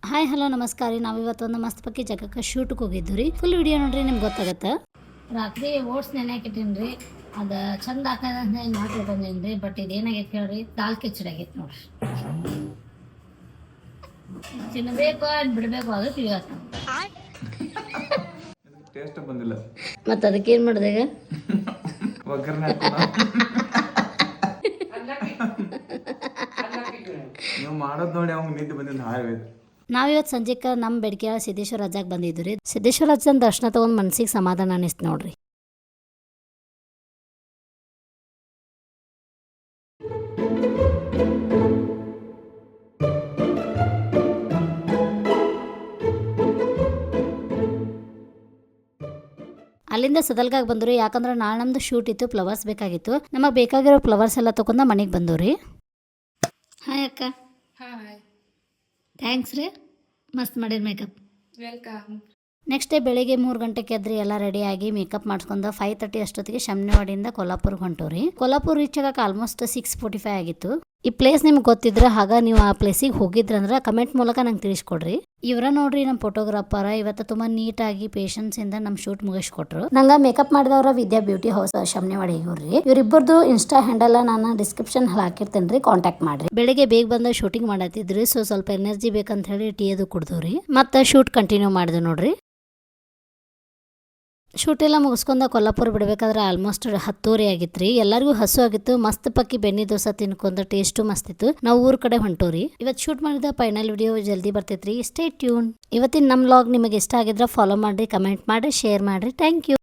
Hi hello ನಮಸ್ಕಾರ ರೀ. ನಾವಿವತ್ತೊಂದು ಮಸ್ತ್ ಪಕ್ಕಿ ಜಾಗಕ್ಕೆ ಶೂಟ್ಗೆ ಹೋಗಿದ್ದು ರೀ. ಫುಲ್ ವಿಡಿಯೋ ನೋಡ್ರಿ, ನಿಮ್ಗೆ ಗೊತ್ತಾಗತ್ತೆ. ರಾತ್ರಿ ಓಟ್ಸ್ ನೆನೆಯಾಕಿಟ್ಟೀನಿ ರೀ. ಅದು ಚಂದ ಹಾಕೋದಂತ ಮಾಡಿ ಬಂದೀನಿ ರೀ. ಬಟ್ ಇದೇನಾಗೈತೆ ಹೇಳ್ರಿ, ದಾಲ್ ಕಿಚಡಿ ಆಗೈತೆ ನೋಡ್ರಿ. ತಿನ್ನಬೇಕು ಅದು ಬಿಡಬೇಕು ಅದು ತಿಳಿಯತ್ತೆ. ಟೇಸ್ಟ್ ಬಂದಿಲ್ಲ. ಮತ್ತು ಅದಕ್ಕೇನು ಮಾಡಿದೆ ಈಗ? ಒಗ್ಗರಣೆ ನೀವು ಮಾಡೋದು ನೋಡಿ ಅವ್ನು ನಿದ್ದೆ ಬಂದಿದ್ದು ಹಾಳಾಗೋಯ್ತು. ನಾವಿವತ್ತು ಸಂಜೆಗೆ ನಮ್ಮ ಬೆಡಕೆ ಸಿದ್ದೇಶ್ವರ ರಜಾಗೆ ಬಂದಿದ್ದು ರೀ. ಸಿದ್ದೇಶ್ವರ ರಜನ ದರ್ಶನ ತೊಗೊಂಡು ಮನಸ್ಸಿಗೆ ಸಮಾಧಾನ ಅನಿಸ್ತು ನೋಡ್ರಿ. ಅಲ್ಲಿಂದ ಸದಲ್ಗಾಗಿ ಬಂದ್ರಿ. ಯಾಕಂದ್ರೆ ನಾಳೆ ನಮ್ದು ಶೂಟ್ ಇತ್ತು, ಫ್ಲವರ್ಸ್ ಬೇಕಾಗಿತ್ತು. ನಮಗೆ ಬೇಕಾಗಿರೋ ಫ್ಲವರ್ಸ್ ಎಲ್ಲ ತೊಗೊಂಡು ಮನೆಗೆ ಬಂದವ್ರಿ. ಹಾಯ್ ಅಕ್ಕ. ಹಾಯ್, ಥ್ಯಾಂಕ್ಸ್ ರೀ, ಮಸ್ತ್ ಮಾಡಿರಿ ಮೇಕಪ್. ವೆಲ್ಕಮ್. ನೆಕ್ಸ್ಟ್ ಡೇ ಬೆಳಿಗ್ಗೆ 3 ಗಂಟೆಗೆ ಎದ್ರಿ, ಎಲ್ಲ ರೆಡಿಯಾಗಿ ಮೇಕಪ್ ಮಾಡಿಸ್ಕೊಂಡು 5:30 ಅಷ್ಟೊತ್ತಿಗೆ ಶಮ್ನವಾಡಿಯಿಂದ ಕೊಲ್ಲಾಪುರ್ಗೆ ಹೊಂಟವ್ರಿ. ಕೊಲ್ಲಾಪುರ್ ರೀಚ್ ಆಗಕ್ಕೆ ಆಲ್ಮೋಸ್ಟ್ 6:45 ಆಗಿತ್ತು. ಈ ಪ್ಲೇಸ್ ನಿಮ್ಗೆ ಗೊತ್ತಿದ್ರೆ, ಹಾಗ ನೀವು ಆ ಪ್ಲೇಸಿಗೆ ಹೋಗಿದ್ರಂದ್ರೆ ಕಮೆಂಟ್ ಮೂಲಕ ನಂಗೆ ತಿಳಿಸ್ಕೊಡ್ರಿ. ಇವರ ನೋಡ್ರಿ ನಮ್ಮ ಫೋಟೋಗ್ರಾಫರ್. ಇವತ್ತು ತುಂಬಾ ನೀಟಾಗಿ ಪೇಷನ್ಸ್ ಇಂದ ನಮ್ಮ ಶೂಟ್ ಮುಗಿಸ್ಕೊಟ್ರು. ನಂಗೆ ಮೇಕಪ್ ಮಾಡಿದವ್ರ ವಿದ್ಯಾ ಬ್ಯೂಟಿ ಹೌಸ್ ಶಮ್ನವಾಡಿ ಇವ್ರಿ. ಇವರಿಬ್ಬರದು ಇನ್ಸ್ಟಾ ಹ್ಯಾಂಡಲ್ ನಾನು ಡಿಸ್ಕ್ರಿಪ್ಷನ್ ಹಾಕಿರ್ತೇನೆ ರೀ, ಕಾಂಟ್ಯಾಕ್ಟ್ ಮಾಡ್ರಿ. ಬೆಳಿಗ್ಗೆ ಬೇಗ ಬಂದ ಶೂಟಿಂಗ್ ಮಾಡತ್ತಿದ್ರಿ. ಸೊ ಸ್ವಲ್ಪ ಎನರ್ಜಿ ಬೇಕಂತ ಹೇಳಿ ಟೀ ಅದು ಕುಡ್ದವ್ರಿ. ಮತ್ತೆ ಶೂಟ್ ಕಂಟಿನ್ಯೂ ಮಾಡಿದ್ವಿ ನೋಡ್ರಿ. ಶೂಟ್ ಎಲ್ಲ ಮುಗಿಸ್ಕೊಂಡ ಕೊಲ್ಲಾಪುರ ಬಿಡಬೇಕಾದ್ರೆ ಆಲ್ಮೋಸ್ಟ್ 10:30 ಆಗಿತ್ತು ರೀ. ಎಲ್ಲರಿಗೂ ಹಸು ಆಗಿತ್ತು. ಮಸ್ತ್ ಪಕ್ಕಿ ಬೆನ್ನಿ ದೋಸೆ ತಿನ್ಕೊಂಡ ಟೇಸ್ಟು ಮಸ್ತ್ ಇತ್ತು. ನಾವು ಊರ್ ಕಡೆ ಹೊಂಟೋರಿ. ಇವತ್ತು ಶೂಟ್ ಮಾಡಿದ ಫೈನಲ್ ವಿಡಿಯೋ ಜಲ್ದಿ ಬರ್ತೈತ್ರಿ. Stay tune. ಇವತ್ತಿನ ನಮ್ಮ ವ್ಲಾಗ್ ನಿಮಗೆ ಇಷ್ಟ ಆಗಿದ್ರೆ ಫಾಲೋ ಮಾಡ್ರಿ, ಕಮೆಂಟ್ ಮಾಡ್ರಿ, ಶೇರ್ ಮಾಡ್ರಿ. Thank you.